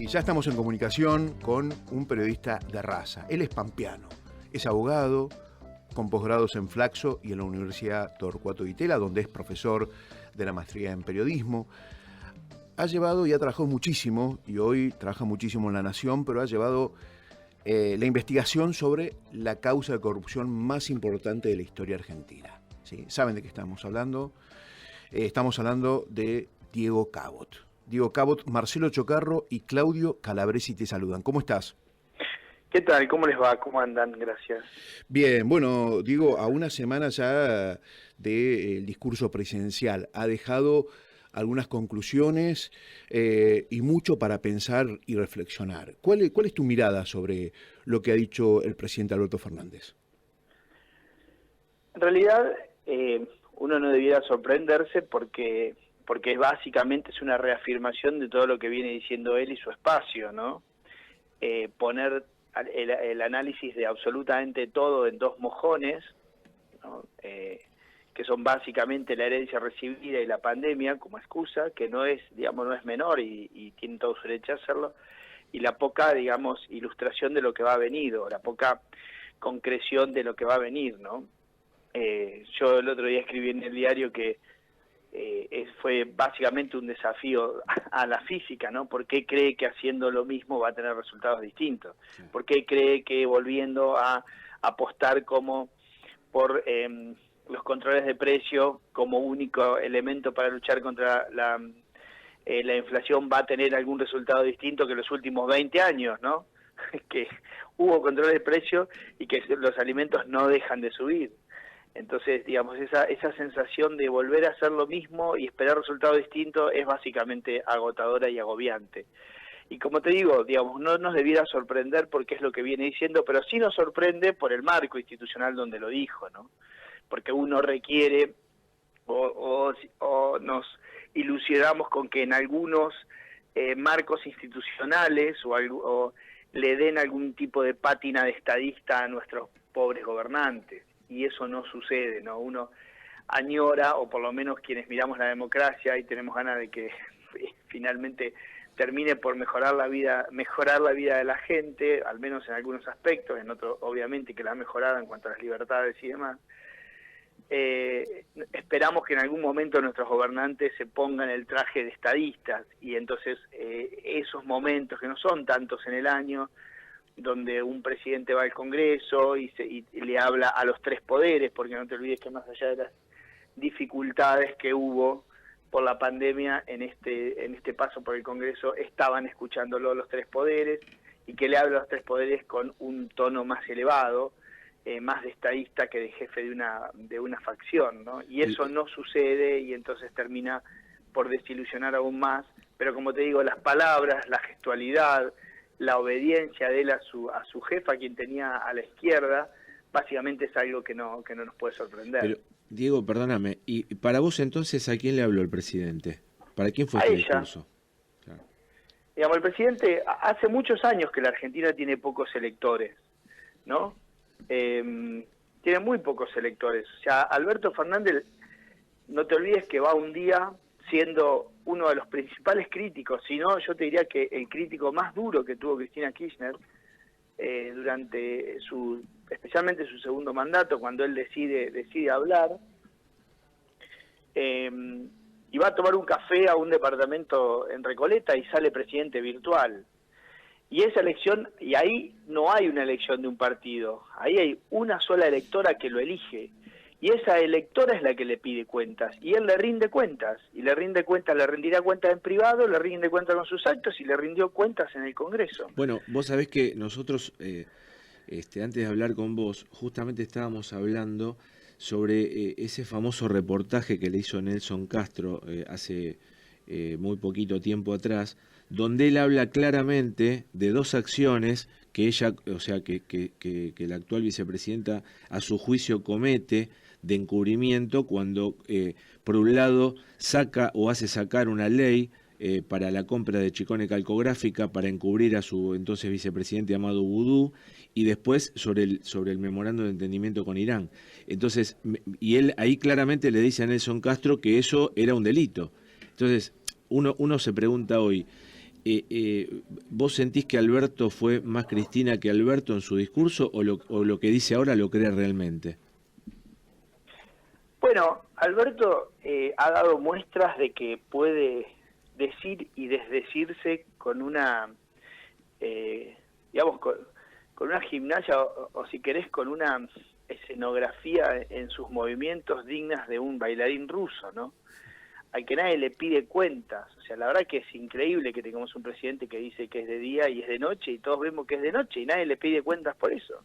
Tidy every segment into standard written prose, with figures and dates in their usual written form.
Y ya estamos en comunicación con un periodista de raza. Él es pampeano, es abogado, con posgrados en Flaxo y en la Universidad Torcuato Di Tella, donde es profesor de la maestría en periodismo. Ha llevado y ha trabajado muchísimo, y hoy trabaja muchísimo en La Nación, pero ha llevado la investigación sobre la causa de corrupción más importante de la historia argentina. ¿Sí? ¿Saben de qué estamos hablando? Estamos hablando de Diego Cabot. Diego Cabot, Marcelo Chocarro y Claudio Calabresi te saludan. ¿Cómo estás? ¿Qué tal? ¿Cómo les va? ¿Cómo andan? Gracias. Bien, bueno, Diego, a una semana ya del discurso presidencial, ha dejado algunas conclusiones y mucho para pensar y reflexionar. ¿Cuál es tu mirada sobre lo que ha dicho el presidente Alberto Fernández? En realidad, uno no debiera sorprenderse porque básicamente es una reafirmación de todo lo que viene diciendo él y su espacio, ¿no? Poner el análisis de absolutamente todo en dos mojones, ¿no? Que son básicamente la herencia recibida y la pandemia como excusa, que no es, digamos, no es menor y tienen todo su derecho a hacerlo, y la poca, digamos, ilustración de lo que va a venir, o la poca concreción de lo que va a venir, ¿no? Yo el otro día escribí en el diario que fue básicamente un desafío a la física, ¿no? ¿Por qué cree que haciendo lo mismo va a tener resultados distintos? Sí. ¿Por qué cree que volviendo a apostar como por los controles de precio como único elemento para luchar contra la inflación va a tener algún resultado distinto que los últimos 20 años, ¿no? Que hubo controles de precio y que los alimentos no dejan de subir. Entonces, digamos, esa sensación de volver a hacer lo mismo y esperar resultados distintos es básicamente agotadora y agobiante. Y como te digo, digamos, no nos debiera sorprender porque es lo que viene diciendo, pero sí nos sorprende por el marco institucional donde lo dijo, ¿no? Porque uno requiere o nos ilusionamos con que en algunos marcos institucionales o le den algún tipo de pátina de estadista a nuestros pobres gobernantes. Y eso no sucede, ¿no? Uno añora, o por lo menos quienes miramos la democracia y tenemos ganas de que finalmente termine por mejorar la vida de la gente, al menos en algunos aspectos, en otros obviamente que la ha mejorado en cuanto a las libertades y demás. Esperamos que en algún momento nuestros gobernantes se pongan el traje de estadistas y entonces esos momentos que no son tantos en el año, donde un presidente va al Congreso y le habla a los tres poderes, porque no te olvides que más allá de las dificultades que hubo por la pandemia en este paso por el Congreso, estaban escuchándolo los tres poderes, y que le habla a los tres poderes con un tono más elevado, más de estadista que de jefe de una facción, ¿no? Y eso no sucede y entonces termina por desilusionar aún más, pero como te digo, las palabras, la gestualidad, la obediencia de él a su jefa, quien tenía a la izquierda, básicamente es algo que no nos puede sorprender. Pero, Diego, perdóname, ¿y para vos entonces a quién le habló el presidente? ¿Para quién fue este discurso? Claro. Digamos, el presidente, hace muchos años que la Argentina tiene pocos electores, ¿no? Tiene muy pocos electores. O sea, Alberto Fernández, no te olvides que va un día siendo uno de los principales críticos, si no, yo te diría que el crítico más duro que tuvo Cristina Kirchner durante especialmente su segundo mandato, cuando él decide hablar, y va a tomar un café a un departamento en Recoleta y sale presidente virtual. Y esa elección, y ahí no hay una elección de un partido, ahí hay una sola electora que lo elige. Y esa electora es la que le pide cuentas, y él le rinde cuentas, le rendirá cuentas en privado, le rinde cuentas con sus actos y le rindió cuentas en el Congreso. Bueno, vos sabés que nosotros, antes de hablar con vos, justamente estábamos hablando sobre ese famoso reportaje que le hizo Nelson Castro hace muy poquito tiempo atrás, donde él habla claramente de dos acciones que ella, o sea, que la actual vicepresidenta a su juicio comete de encubrimiento cuando, por un lado, saca o hace sacar una ley para la compra de Chicone Calcográfica para encubrir a su entonces vicepresidente Amadou Boudou, y después sobre el memorando de entendimiento con Irán. Entonces, y él ahí claramente le dice a Nelson Castro que eso era un delito. Entonces, uno se pregunta hoy, ¿Vos sentís que Alberto fue más Cristina que Alberto en su discurso o lo que dice ahora lo cree realmente? Bueno, Alberto ha dado muestras de que puede decir y desdecirse con una, digamos, con una gimnasia o si querés con una escenografía en sus movimientos dignas de un bailarín ruso, ¿no? Al que nadie le pide cuentas. O sea, la verdad que es increíble que tengamos un presidente que dice que es de día y es de noche y todos vemos que es de noche y nadie le pide cuentas por eso.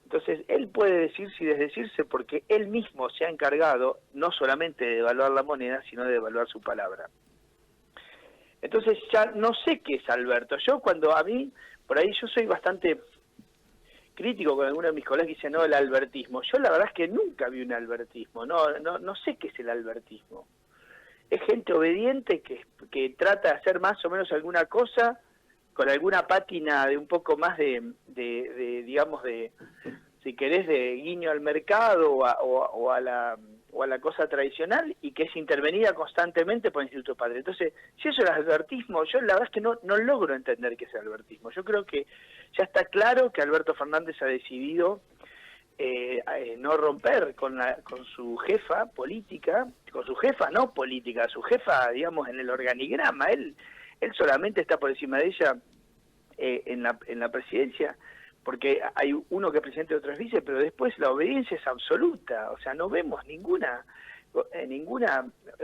Entonces, él puede decirse y desdecirse porque él mismo se ha encargado no solamente de devaluar la moneda, sino de devaluar su palabra. Entonces, ya no sé qué es Alberto. Yo cuando a mí, por ahí yo soy bastante crítico con algunos de mis colegas que dicen, no, el albertismo. Yo la verdad es que nunca vi un albertismo, no sé qué es el albertismo. Es gente obediente que trata de hacer más o menos alguna cosa con alguna pátina de un poco más digamos, si querés, de guiño al mercado o a la cosa tradicional y que es intervenida constantemente por el Instituto Patria. Entonces, si eso es albertismo, yo la verdad es que no logro entender qué es el albertismo. Yo creo que ya está claro que Alberto Fernández ha decidido no romper con su jefa política, con su jefa no política, su jefa, digamos, en el organigrama. Él solamente está por encima de ella en la presidencia, porque hay uno que es presidente de otras vice, pero después la obediencia es absoluta. O sea, no vemos ninguna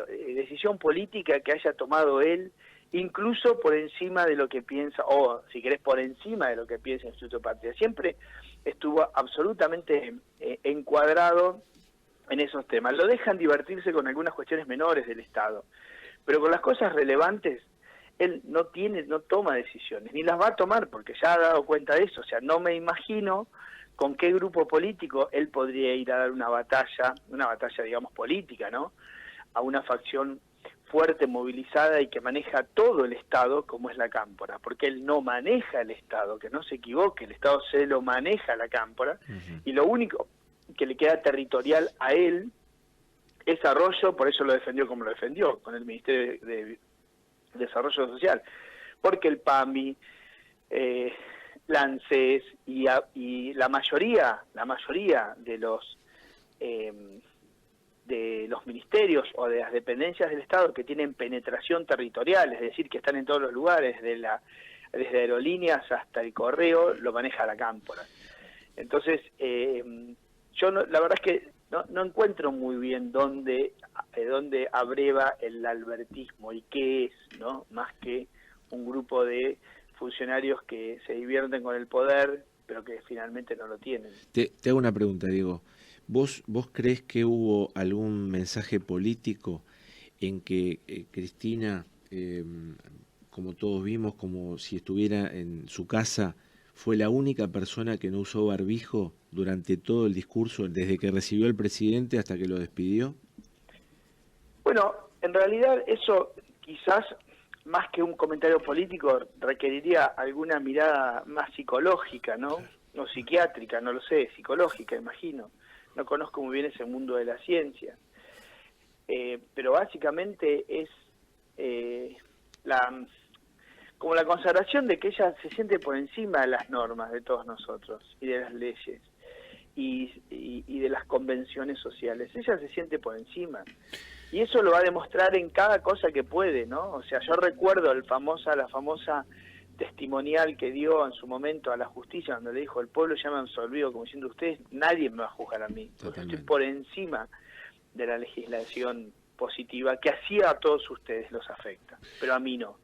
decisión política que haya tomado él, incluso por encima de lo que piensa, o si querés, por encima de lo que piensa el Instituto Patria. Siempre estuvo absolutamente encuadrado en esos temas. Lo dejan divertirse con algunas cuestiones menores del Estado, pero con las cosas relevantes él no toma decisiones, ni las va a tomar porque ya ha dado cuenta de eso. O sea, no me imagino con qué grupo político él podría ir a dar una batalla, digamos política, ¿no? A una facción fuerte, movilizada y que maneja todo el Estado, como es la Cámpora, porque él no maneja el Estado, que no se equivoque, el Estado se lo maneja la Cámpora, y lo único que le queda territorial a él es Arroyo, por eso lo defendió como lo defendió, con el Ministerio de Desarrollo Social, porque el PAMI, la ANSES y la mayoría de los ministerios o de las dependencias del Estado que tienen penetración territorial, es decir, que están en todos los lugares, desde aerolíneas hasta el correo, lo maneja la Cámpora. Entonces, yo la verdad es que no encuentro muy bien dónde abreva el albertismo y qué es, ¿no? Más que un grupo de funcionarios que se divierten con el poder, pero que finalmente no lo tienen. Te hago una pregunta, Diego. ¿Vos creés que hubo algún mensaje político en que Cristina, como todos vimos, como si estuviera en su casa, fue la única persona que no usó barbijo durante todo el discurso, desde que recibió al presidente hasta que lo despidió? Bueno, en realidad eso quizás, más que un comentario político, requeriría alguna mirada más psicológica, ¿no? No psiquiátrica, no lo sé, psicológica, imagino. No conozco muy bien ese mundo de la ciencia. Pero básicamente es como la consagración de que ella se siente por encima de las normas de todos nosotros y de las leyes y de las convenciones sociales. Ella se siente por encima. Y eso lo va a demostrar en cada cosa que puede, ¿no? O sea, yo recuerdo la famosa testimonial que dio en su momento a la justicia, donde le dijo, el pueblo ya me ha absolvido, como diciendo, ustedes, nadie me va a juzgar a mí, porque estoy por encima de la legislación positiva que así a todos ustedes los afecta, pero a mí no.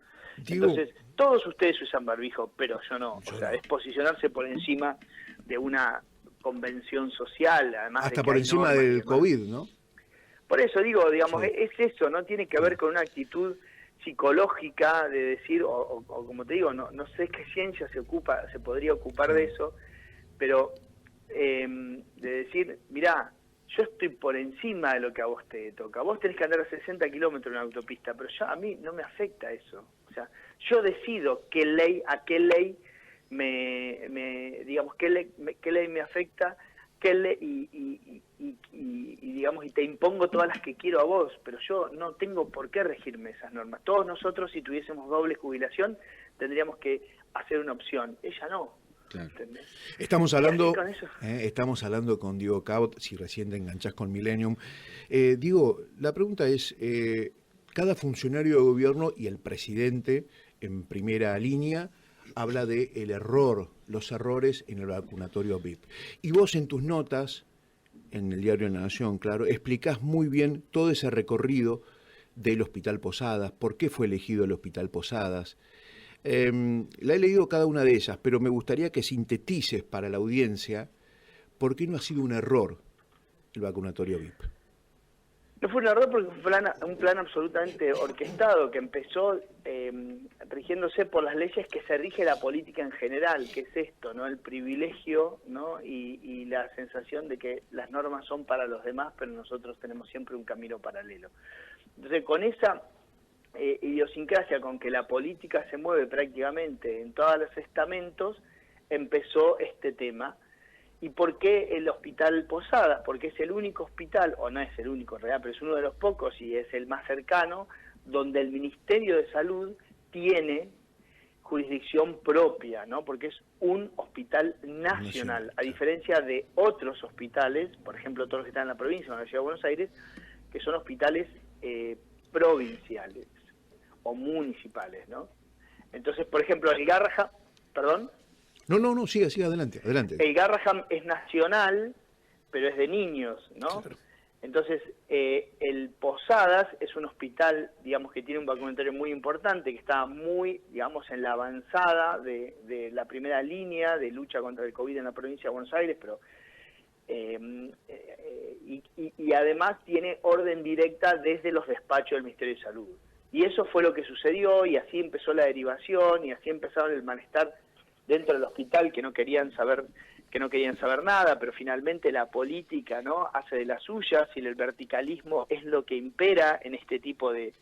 Entonces, todos ustedes usan barbijo, pero yo no. O sea, es posicionarse por encima de una convención social, además hasta de que por encima del COVID, ¿no? Por eso digo, digamos, sí. Es eso, no tiene que ver con una actitud psicológica de decir, o como te digo, no sé qué ciencia se podría ocupar de eso, pero de decir, mirá, yo estoy por encima de lo que a vos te toca. Vos tenés que andar a 60 kilómetros en la autopista, pero a mí no me afecta eso. O sea, yo decido a qué ley digamos, qué ley me afecta digamos, y te impongo todas las que quiero a vos, pero yo no tengo por qué regirme esas normas. Todos nosotros, si tuviésemos doble jubilación, tendríamos que hacer una opción. Ella no. Claro. Estamos hablando con Diego Cabot, si recién te enganchás con Millennium. Diego, la pregunta es, cada funcionario de gobierno y el presidente en primera línea habla de los errores en el vacunatorio VIP. Y vos en tus notas, en el diario La Nación, claro, explicás muy bien todo ese recorrido del Hospital Posadas, por qué fue elegido el Hospital Posadas. La he leído cada una de ellas, pero me gustaría que sintetices para la audiencia por qué no ha sido un error el vacunatorio VIP. No fue un error porque fue un plan absolutamente orquestado que empezó rigiéndose por las leyes que se rige la política en general, que es esto, ¿no? El privilegio, ¿no? Y la sensación de que las normas son para los demás, pero nosotros tenemos siempre un camino paralelo. Entonces, con esa idiosincrasia con que la política se mueve prácticamente en todos los estamentos, empezó este tema. ¿Y por qué el Hospital Posadas? Porque es el único hospital, o no es el único en realidad, pero es uno de los pocos y es el más cercano, donde el Ministerio de Salud tiene jurisdicción propia, ¿no? Porque es un hospital nacional, a diferencia de otros hospitales, por ejemplo, todos los que están en la provincia, en la Ciudad de Buenos Aires, que son hospitales provinciales o municipales, ¿no? Entonces, por ejemplo, el Garrahan, ¿perdón? No, siga, adelante. El Garrahan es nacional, pero es de niños, ¿no? Claro. Entonces, el Posadas es un hospital, digamos, que tiene un vacunatorio muy importante, que está muy, digamos, en la avanzada de la primera línea de lucha contra el COVID en la provincia de Buenos Aires, pero y además tiene orden directa desde los despachos del Ministerio de Salud. Y eso fue lo que sucedió, y así empezó la derivación, y así empezaron el malestar dentro del hospital, que no querían saber nada, pero finalmente la política, ¿no?, hace de las suyas, y el verticalismo es lo que impera en este tipo de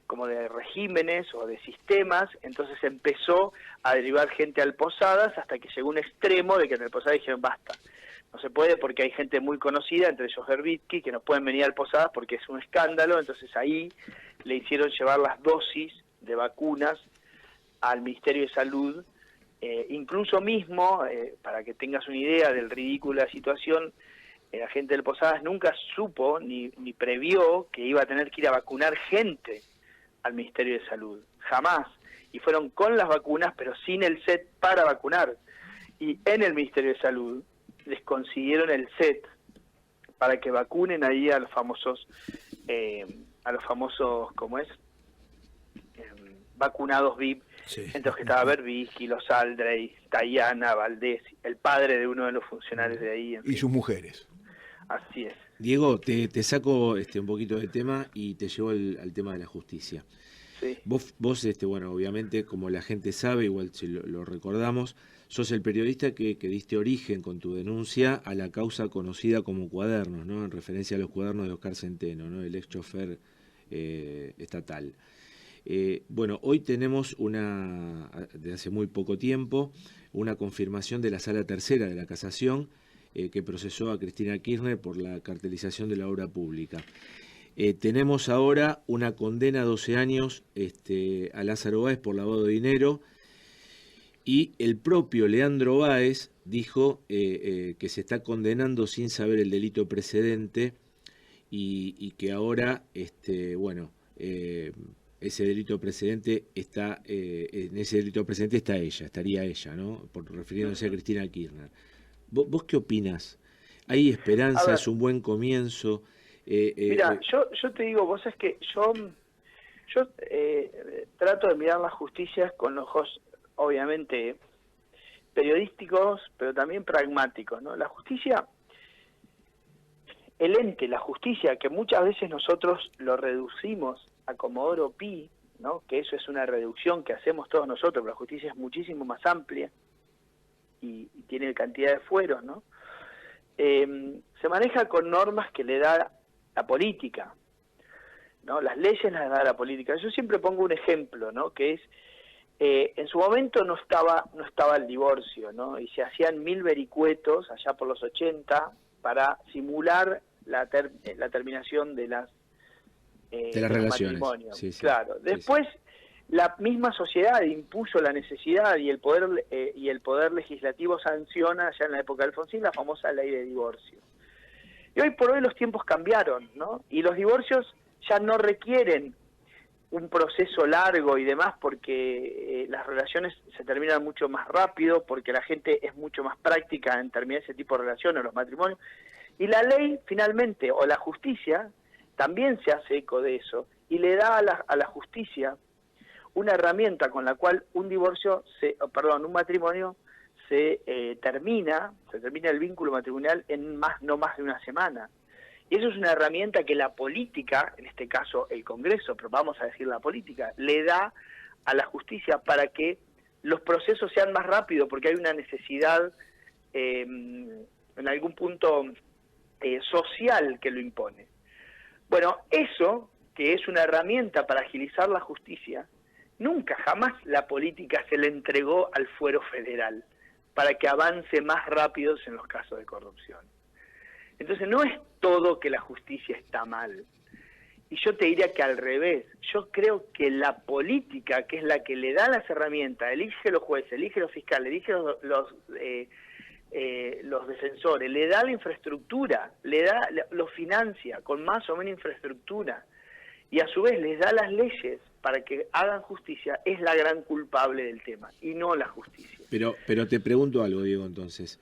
como de regímenes o de sistemas. Entonces empezó a derivar gente al Posadas hasta que llegó un extremo de que en el Posadas dijeron basta. No se puede porque hay gente muy conocida, entre ellos Herbitsky, que no pueden venir al Posadas porque es un escándalo. Entonces ahí le hicieron llevar las dosis de vacunas al Ministerio de Salud, incluso mismo, para que tengas una idea del ridículo de la situación, la gente del Posadas nunca supo ni previó que iba a tener que ir a vacunar gente al Ministerio de Salud, jamás. Y fueron con las vacunas, pero sin el set para vacunar. Y en el Ministerio de Salud les consiguieron el set para que vacunen ahí a los famosos, ¿cómo es? Vacunados VIP, sí, entre los que estaba Berbisky, Los Aldrey, Tayana, Valdés, el padre de uno de los funcionarios de ahí. Y sus mujeres. Así es. Diego, te saco un poquito de tema y te llevo al tema de la justicia. Sí. Vos bueno, obviamente, como la gente sabe, igual si lo recordamos, sos el periodista que diste origen con tu denuncia a la causa conocida como Cuadernos, ¿no?, en referencia a los cuadernos de Oscar Centeno, ¿no?, el ex chofer estatal. Bueno, hoy tenemos de hace muy poco tiempo, una confirmación de la Sala Tercera de la Casación que procesó a Cristina Kirchner por la cartelización de la obra pública. Tenemos ahora una condena a 12 años a Lázaro Báez por lavado de dinero, y el propio Leandro Báez dijo que se está condenando sin saber el delito precedente y que ahora, ese delito precedente en ese delito precedente estaría ella, ¿no?, refiriéndose a Cristina Kirchner. ¿Vos qué opinás? ¿Hay esperanza? ¿Es un buen comienzo? Mira, yo te digo, vos es que yo trato de mirar las justicias con ojos, obviamente, periodísticos, pero también pragmáticos, ¿no? La justicia, el ente, la justicia, que muchas veces nosotros lo reducimos a Comodoro Pi, ¿no?, que eso es una reducción que hacemos todos nosotros, pero la justicia es muchísimo más amplia y tiene cantidad de fueros, ¿no? Se maneja con normas que le da la política, ¿no? Las leyes las da la política. Yo siempre pongo un ejemplo, ¿no?, que es En su momento no estaba el divorcio, ¿no? Y se hacían 1000 vericuetos allá por los 80 para simular la terminación de las relaciones. matrimonios. Sí, sí. Claro. Después la misma sociedad impuso la necesidad y el poder legislativo sanciona, ya en la época de Alfonsín, la famosa ley de divorcio. Y hoy por hoy los tiempos cambiaron, ¿no? Y los divorcios ya no requieren un proceso largo y demás, porque las relaciones se terminan mucho más rápido, porque la gente es mucho más práctica en terminar ese tipo de relaciones, los matrimonios, y la ley finalmente, o la justicia, también se hace eco de eso, y le da a la justicia una herramienta con la cual un matrimonio se termina el vínculo matrimonial en no más de una semana. Y eso es una herramienta que la política, en este caso el Congreso, pero vamos a decir la política, le da a la justicia para que los procesos sean más rápidos, porque hay una necesidad en algún punto social que lo impone. Bueno, eso, que es una herramienta para agilizar la justicia, nunca, jamás la política se le entregó al fuero federal para que avance más rápido en los casos de corrupción. Entonces no es todo que la justicia está mal. Y yo te diría que al revés, yo creo que la política, que es la que le da las herramientas, elige los jueces, elige los fiscales, elige los defensores, le da la infraestructura, los financia con más o menos infraestructura, y a su vez les da las leyes para que hagan justicia, es la gran culpable del tema, y no la justicia. Pero te pregunto algo, Diego, entonces.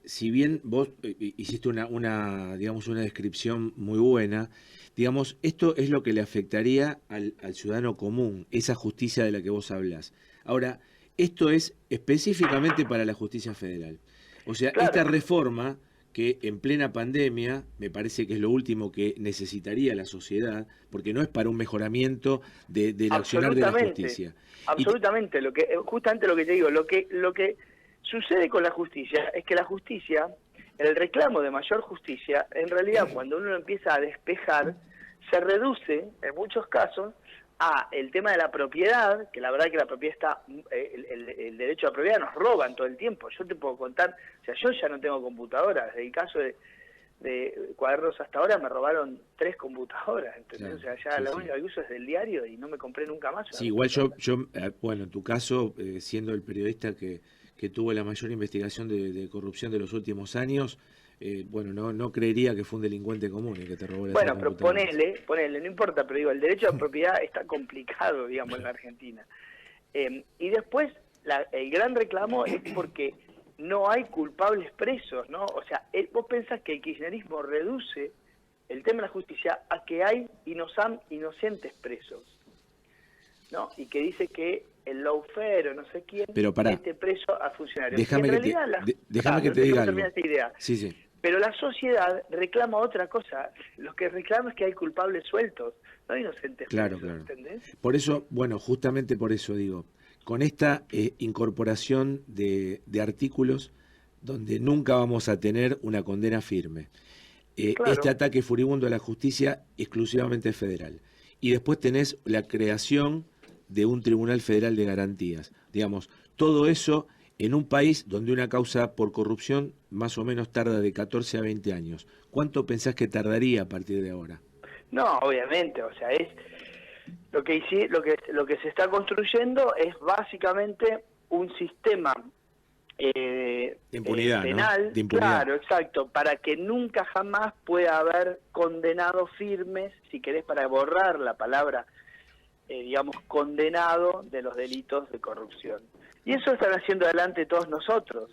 Si bien vos hiciste una descripción muy buena, digamos, esto es lo que le afectaría al ciudadano común, esa justicia de la que vos hablás. Ahora, esto es específicamente para la justicia federal. O sea, claro, esta reforma que en plena pandemia me parece que es lo último que necesitaría la sociedad, porque no es para un mejoramiento del accionar de la justicia. Absolutamente, justamente lo que te digo, lo que sucede con la justicia es que la justicia, el reclamo de mayor justicia, en realidad cuando uno empieza a despejar, se reduce en muchos casos a el tema de la propiedad, que la verdad que la propiedad está, el derecho a la propiedad nos roban todo el tiempo. Yo te puedo contar, o sea, yo ya no tengo computadora, desde el caso de Cuadernos hasta ahora me robaron 3 computadoras, ¿entendés? Claro, o sea, ya la única que uso es del diario y no me compré nunca más. Sí, igual yo bueno, en tu caso, siendo el periodista que tuvo la mayor investigación de corrupción de los últimos años, bueno, no creería que fue un delincuente común el que te robó la Bueno, pero ponele, no importa, pero digo, el derecho a la propiedad está complicado, digamos, en la Argentina. Y después, el gran reclamo es porque no hay culpables presos, ¿no? O sea, vos pensás que el kirchnerismo reduce el tema de la justicia a que hay inocentes presos, ¿no? Y que dice que el lawfare o no sé quién mete preso a funcionarios. Déjame que te diga algo. Esta idea. Sí. Pero la sociedad reclama otra cosa. Lo que reclama es que hay culpables sueltos, no inocentes presos, claro. ¿entendés? Por eso, bueno, justamente por eso digo, con esta incorporación de artículos donde nunca vamos a tener una condena firme, claro, este ataque furibundo a la justicia exclusivamente federal, y después tenés la creación de un Tribunal Federal de Garantías. Digamos, todo eso en un país donde una causa por corrupción más o menos tarda de 14 a 20 años. ¿Cuánto pensás que tardaría a partir de ahora? No, obviamente, o sea, es lo que se está construyendo es básicamente un sistema de impunidad, penal, ¿no? De impunidad. Claro, exacto, para que nunca jamás pueda haber condenados firmes, si querés, para borrar la palabra condenado de los delitos de corrupción. Y eso están haciendo adelante todos nosotros.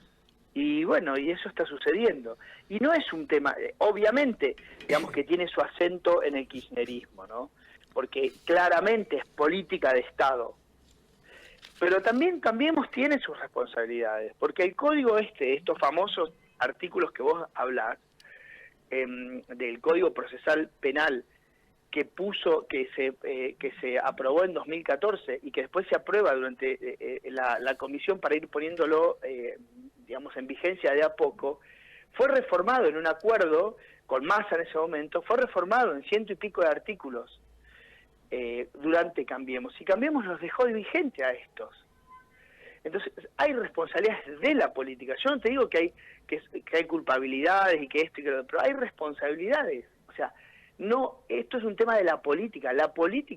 Y bueno, y eso está sucediendo. Y no es un tema, obviamente, digamos que tiene su acento en el kirchnerismo, ¿no? Porque claramente es política de Estado. Pero también Cambiemos tiene sus responsabilidades, porque el código estos famosos artículos que vos hablás, del Código Procesal Penal, que se aprobó en 2014 y que después se aprueba durante la comisión para ir poniéndolo, en vigencia de a poco, fue reformado en un acuerdo con Massa en ese momento, fue reformado en 100 y pico de artículos. durante Cambiemos. Y Cambiemos los dejó de vigente a estos. Entonces, hay responsabilidades de la política. Yo no te digo que hay culpabilidades y que esto y que lo otro, pero hay responsabilidades. O sea, no, esto es un tema de la política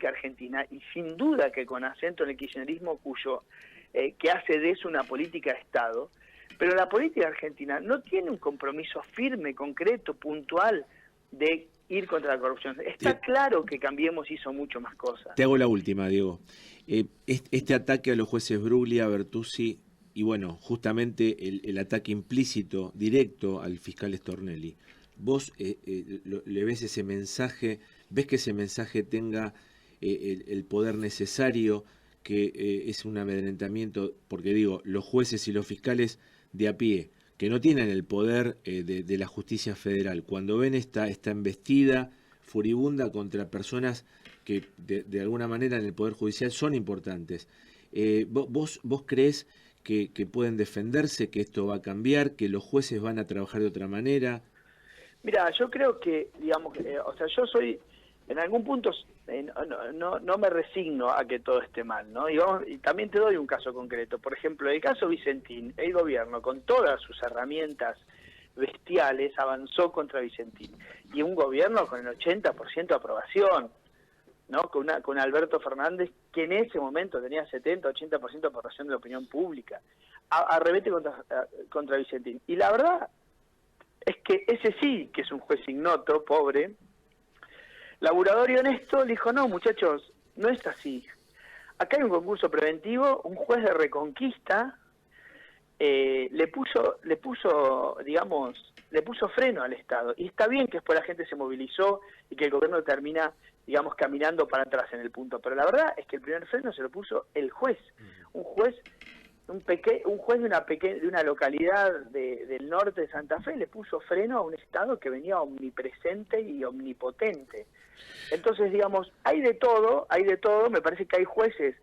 argentina, y sin duda que con acento en el kirchnerismo que hace de eso una política de Estado, pero la política argentina no tiene un compromiso firme, concreto, puntual de ir contra la corrupción. Está claro que Cambiemos hizo mucho más cosas. Te hago la última, Diego. Este ataque a los jueces Bruglia, Bertuzzi y bueno, justamente el ataque implícito, directo al fiscal Stornelli. ¿Vos le ves ese mensaje? ¿Ves que ese mensaje tenga el poder necesario, que es un amedrentamiento? Porque digo, los jueces y los fiscales de a pie, que no tienen el poder de la justicia federal, cuando ven esta embestida furibunda contra personas que de alguna manera en el Poder Judicial son importantes, ¿vos creés que pueden defenderse, que esto va a cambiar, que los jueces van a trabajar de otra manera? Mira, yo creo que, digamos, o sea, yo soy, en algún punto, no me resigno a que todo esté mal, ¿no? Y también te doy un caso concreto. Por ejemplo, el caso Vicentín, el gobierno, con todas sus herramientas bestiales, avanzó contra Vicentín. Y un gobierno con el 80% de aprobación, ¿no? Con Alberto Fernández, que en ese momento tenía 70-80% de aprobación de la opinión pública. Arremete contra Vicentín. Y la verdad es que ese sí, que es un juez ignoto, pobre, laburador y honesto, le dijo, no, muchachos, no es así. Acá hay un concurso preventivo, un juez de Reconquista le puso freno al Estado. Y está bien que después la gente se movilizó y que el gobierno termina, digamos, caminando para atrás en el punto. Pero la verdad es que el primer freno se lo puso el juez. Un juez de una localidad del norte de Santa Fe le puso freno a un Estado que venía omnipresente y omnipotente. Entonces, digamos, hay de todo, me parece que hay jueces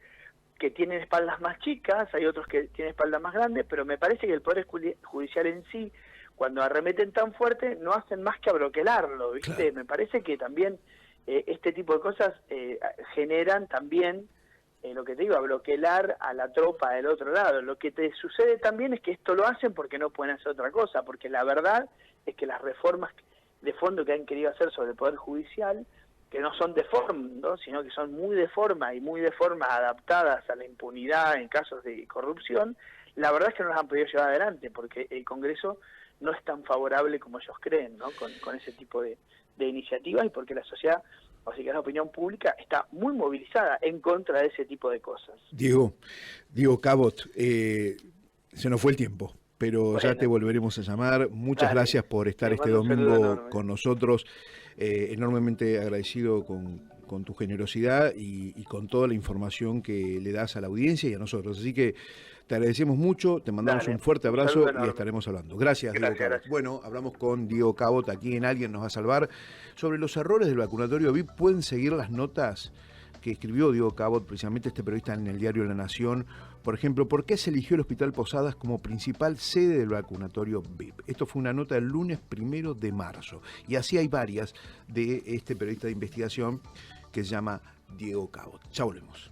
que tienen espaldas más chicas, hay otros que tienen espaldas más grandes, pero me parece que el Poder Judicial en sí, cuando arremeten tan fuerte, no hacen más que abroquelarlo, ¿viste? Claro. Me parece que también este tipo de cosas generan también, lo que te digo, abroquelar a la tropa del otro lado. Lo que te sucede también es que esto lo hacen porque no pueden hacer otra cosa, porque la verdad es que las reformas de fondo que han querido hacer sobre el Poder Judicial, que no son de fondo, sino que son muy de forma adaptadas a la impunidad en casos de corrupción, la verdad es que no las han podido llevar adelante, porque el Congreso no es tan favorable como ellos creen, ¿no? con ese tipo de iniciativas, y porque la sociedad, o sea que la opinión pública está muy movilizada en contra de ese tipo de cosas. Diego Cabot, se nos fue el tiempo, pero bueno, ya te volveremos a llamar. Muchas gracias por estar este domingo con nosotros. Enormemente agradecido con tu generosidad y con toda la información que le das a la audiencia y a nosotros. Así que te agradecemos mucho, te mandamos un fuerte abrazo y estaremos hablando. Gracias, Diego Cabot. Bueno, hablamos con Diego Cabot aquí en Alguien nos va a salvar sobre los errores del vacunatorio VIP. Pueden seguir las notas que escribió Diego Cabot, precisamente este periodista, en el diario La Nación. Por ejemplo, ¿por qué se eligió el Hospital Posadas como principal sede del vacunatorio VIP? Esto fue una nota del lunes 1 de marzo. Y así hay varias de este periodista de investigación que se llama Diego Cabot. Ya volvemos.